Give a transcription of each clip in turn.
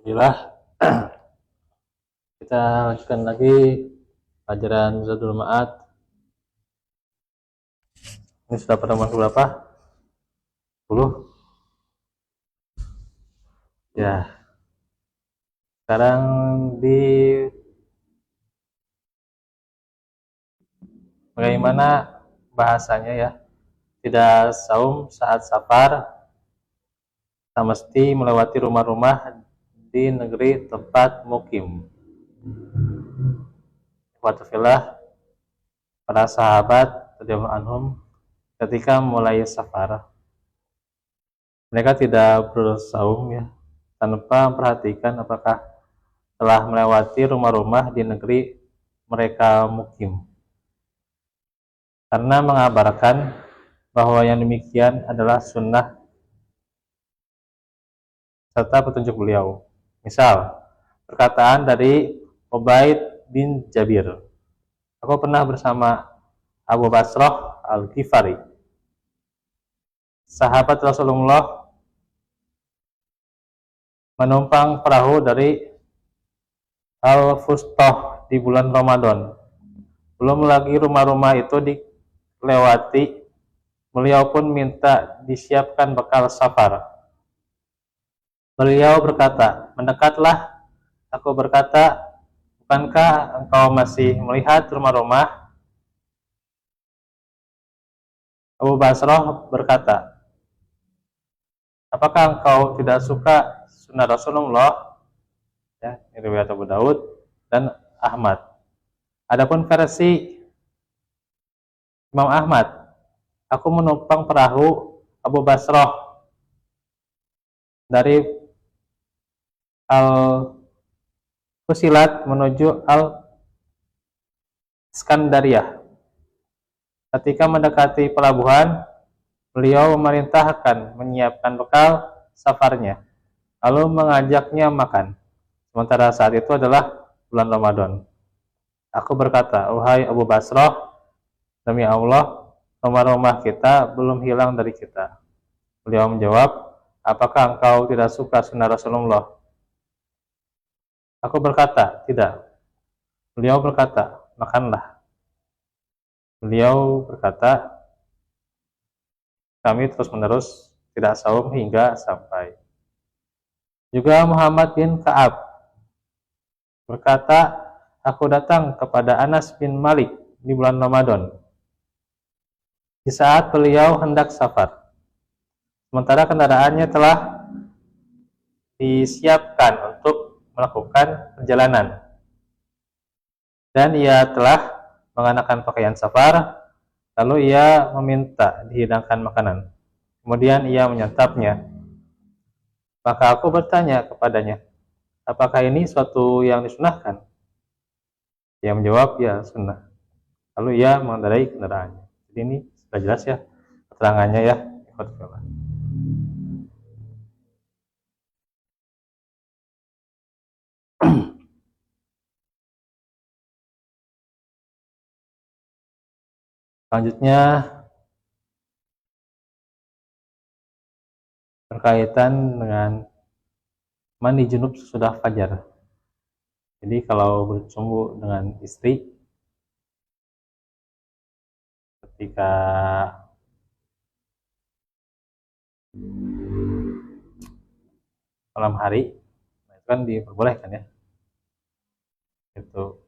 Alhamdulillah, kita lanjutkan lagi pelajaran Zadul Ma'ad. Ini sudah pertemuan berapa? 10. Ya, sekarang di bagaimana bahasanya ya. Tidak saum saat safar, tak mesti melewati rumah-rumah di negeri tempat mukim. Watufillah, para sahabat radhiyallahu anhum ketika mulai safar, mereka tidak bersaum ya, tanpa memperhatikan apakah telah melewati rumah-rumah di negeri mereka mukim, karena mengabarkan bahwa yang demikian adalah sunnah serta petunjuk beliau. Misal, perkataan dari Ubaid bin Jabir, aku pernah bersama Abu Basrah Al-Ghifari, sahabat Rasulullah, menumpang perahu dari Al-Fustah di bulan Ramadan. Belum lagi rumah-rumah itu dilewati, beliau pun minta disiapkan bekal safar. Beliau berkata, mendekatlah. Aku berkata, bukankah engkau masih melihat rumah-rumah? Abu Basrah berkata, apakah engkau tidak suka sunnah Rasulullah? Ya, ini riwayat Abu Daud dan Ahmad. Adapun versi Imam Ahmad, aku menumpang perahu Abu Basrah dari Al-Fusilat menuju Al-Iskandariyah. Ketika mendekati pelabuhan, beliau memerintahkan menyiapkan bekal safarnya, lalu mengajaknya makan. Sementara saat itu adalah bulan Ramadan. Aku berkata, wahai Abu Basrah, demi Allah, rumah-rumah kita belum hilang dari kita. Beliau menjawab, apakah engkau tidak suka sunnah Rasulullah? Aku berkata, tidak. Beliau berkata, makanlah. Beliau berkata, kami terus-menerus tidak saum hingga sampai. Juga Muhammad bin Ka'ab berkata, aku datang kepada Anas bin Malik di bulan Ramadan, di saat beliau hendak safar. Sementara kendaraannya telah disiapkan untuk melakukan perjalanan, dan ia telah mengenakan pakaian safar. Lalu ia meminta dihidangkan makanan, kemudian ia menyantapnya. Maka aku bertanya kepadanya, apakah ini suatu yang disunahkan? Ia menjawab, ya sunnah. Lalu ia mengendarai kendaraannya. Jadi ini sudah jelas ya keterangannya ya. Selanjutnya berkaitan dengan mandi junub sesudah fajar. Jadi kalau bercumbu dengan istri ketika malam hari, nah itu kan diperbolehkan ya. Itu.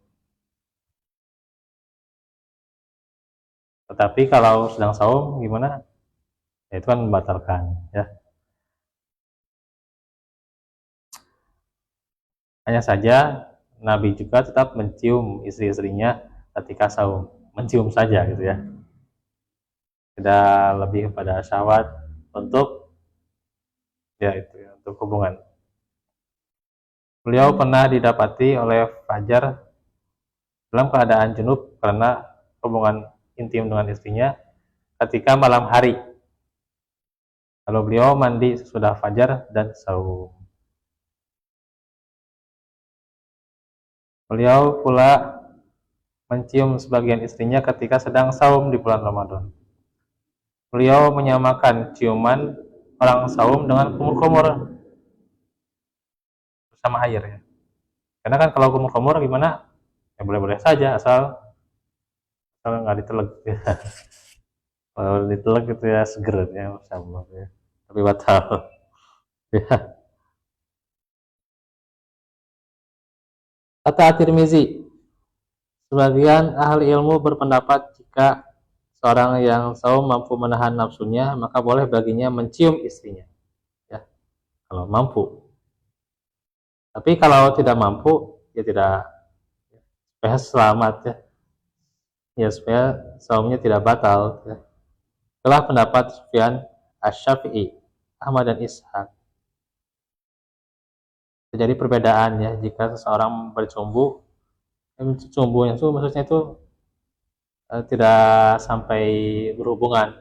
Tetapi kalau sedang saum gimana? Ya, itu kan membatalkan ya. Hanya saja Nabi juga tetap mencium istri-istrinya ketika saum, mencium saja gitu ya. Tidak lebih pada syahwat untuk ya itu ya, untuk hubungan. Beliau pernah didapati oleh Fajar dalam keadaan junub karena hubungan intim dengan istrinya ketika malam hari. Lalu beliau mandi sesudah fajar dan saum. Beliau pula mencium sebagian istrinya ketika sedang saum di bulan Ramadan. Beliau menyamakan ciuman orang saum dengan kumur-kumur. sama air ya. Karena kan kalau kumur-kumur gimana? Ya boleh-boleh saja asal nggak diteleg ya. Kalau diteleg itu ya seger ya sama ya. Tapi batal. Ya. Kata At-Tirmizi, sebagian ahli ilmu berpendapat jika seorang yang saum mampu menahan nafsunya, maka boleh baginya mencium istrinya. Ya, kalau mampu. Tapi kalau tidak mampu, ya tidak, supaya selamat ya. Ya supaya saumnya tidak batal. Ya. Itulah pendapat Sufyan Asy-Syafi'i, Ahmad dan Ishaq. Terjadi perbedaan ya jika seseorang bercumbu, cumbunya itu maksudnya itu tidak sampai berhubungan.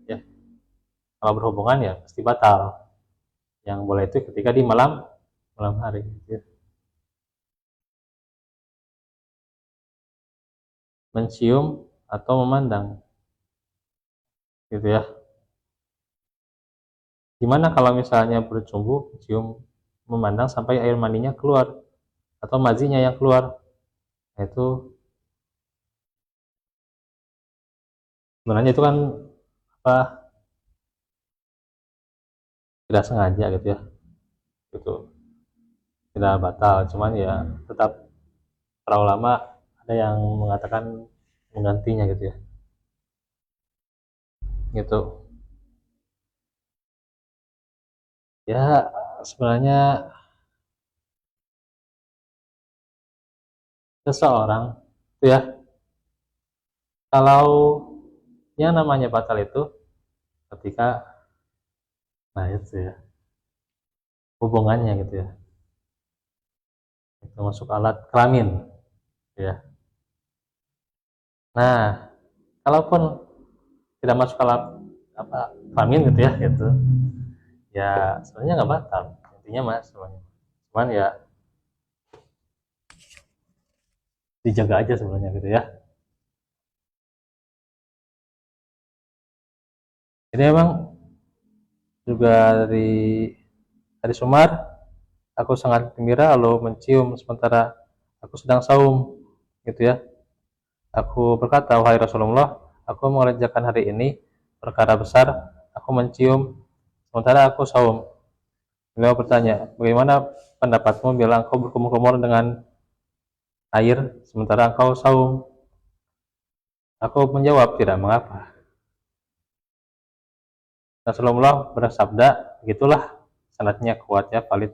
Ya, kalau berhubungan ya pasti batal. Yang boleh itu ketika di malam hari. Ya. Mencium atau memandang, gitu ya. Gimana kalau misalnya bercumbu, cium, memandang sampai air mandinya keluar atau mazinya yang keluar? Nah, itu sebenarnya itu kan apa, tidak sengaja gitu ya, itu tidak batal, cuman ya tetap para ulama ada yang mengatakan menggantinya gitu ya, gitu ya. Sebenarnya seseorang itu ya, kalau yang namanya batal itu ketika, nah itu ya, hubungannya gitu ya, itu masuk alat kelamin ya. Nah, kalaupun tidak masuk alat apa kelamin gitu ya, gitu ya, sebenarnya nggak batal intinya mas sebenarnya, cuman ya dijaga aja sebenarnya gitu ya. Jadi emang juga dari Sumar, aku sangat gembira lalu mencium sementara aku sedang saum, gitu ya. Aku berkata, wahai Rasulullah, aku mengerjakan hari ini perkara besar, aku mencium sementara aku saum. Beliau bertanya, bagaimana pendapatmu bila engkau berkumur-kumur dengan air sementara engkau saum? Aku menjawab, tidak mengapa. Rasulullah bersabda, gitulah sanadnya kuat ya, valid,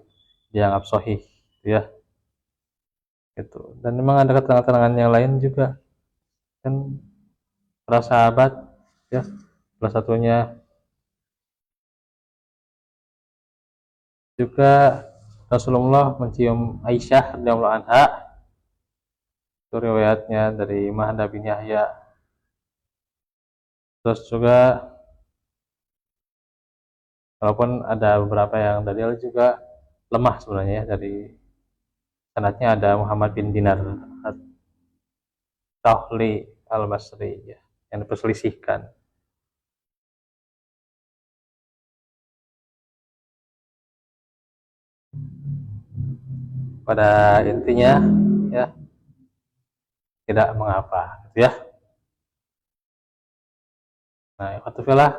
dianggap sahih, ya. Gitu. Dan memang ada keterangan-keterangan yang lain juga. Dan para sahabat, ya, salah satunya juga Rasulullah mencium Aisyah radhiyallahu anha. Itu riwayatnya dari Mahda bin Yahya. Terus juga walaupun ada beberapa yang dalil juga lemah sebenarnya ya, dari sanadnya ada Muhammad bin Dinar At-Tahli Al-Basri ya, yang diperselisihkan. Pada intinya ya tidak mengapa gitu ya. Nah, ikhwatufillah,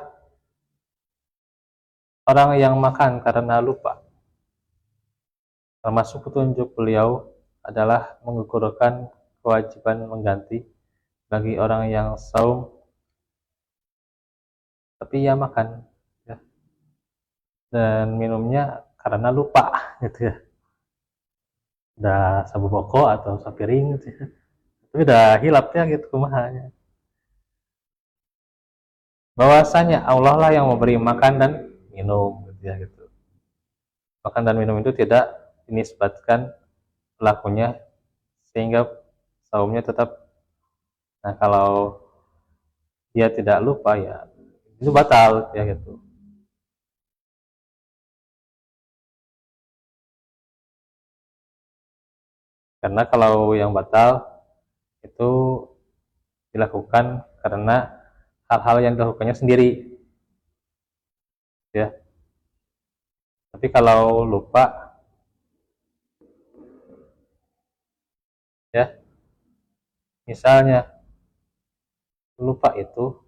orang yang makan karena lupa, termasuk petunjuk beliau adalah menggugurkan kewajiban mengganti bagi orang yang saum tapi ia makan ya, dan minumnya karena lupa gitu ya, udah sabu boko atau sapiring gitu ya, tapi udah hilap ya gitu kumahanya, bahwasanya Allah lah yang memberi makan dan minum gitu ya, gitu. Makan dan minum itu tidak dinisbatkan pelakunya sehingga saumnya tetap. Nah, kalau dia tidak lupa ya itu batal ya gitu. Karena kalau yang batal itu dilakukan karena hal-hal yang dilakukannya sendiri ya. Tapi kalau lupa Ya, misalnya lupa itu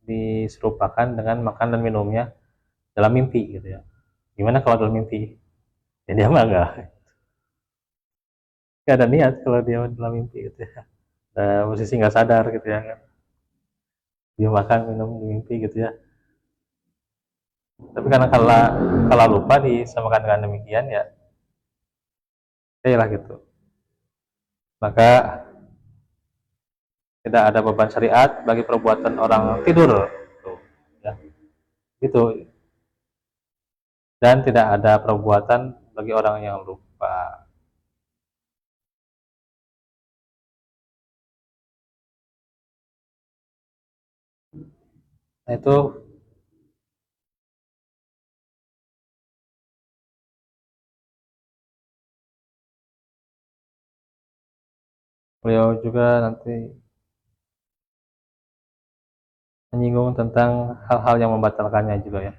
diserupakan dengan makan dan minumnya dalam mimpi gitu ya. Gimana kalau dalam mimpi? Ya dia mah nggak ada niat kalau dia dalam mimpi gitu ya. Posisi nggak sadar gitu ya kan. Dia makan minum di mimpi gitu ya. Tapi karena kalau lupa disamakan dengan demikian ya, ya lah gitu. Maka tidak ada beban syariat bagi perbuatan orang tidur. Tuh, ya. Gitu. Dan tidak ada perbuatan bagi orang yang lupa. Nah, itu beliau juga nanti menyinggung tentang hal-hal yang membatalkannya juga ya.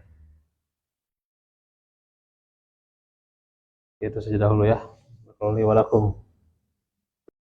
Itu saja dahulu ya. Walakum.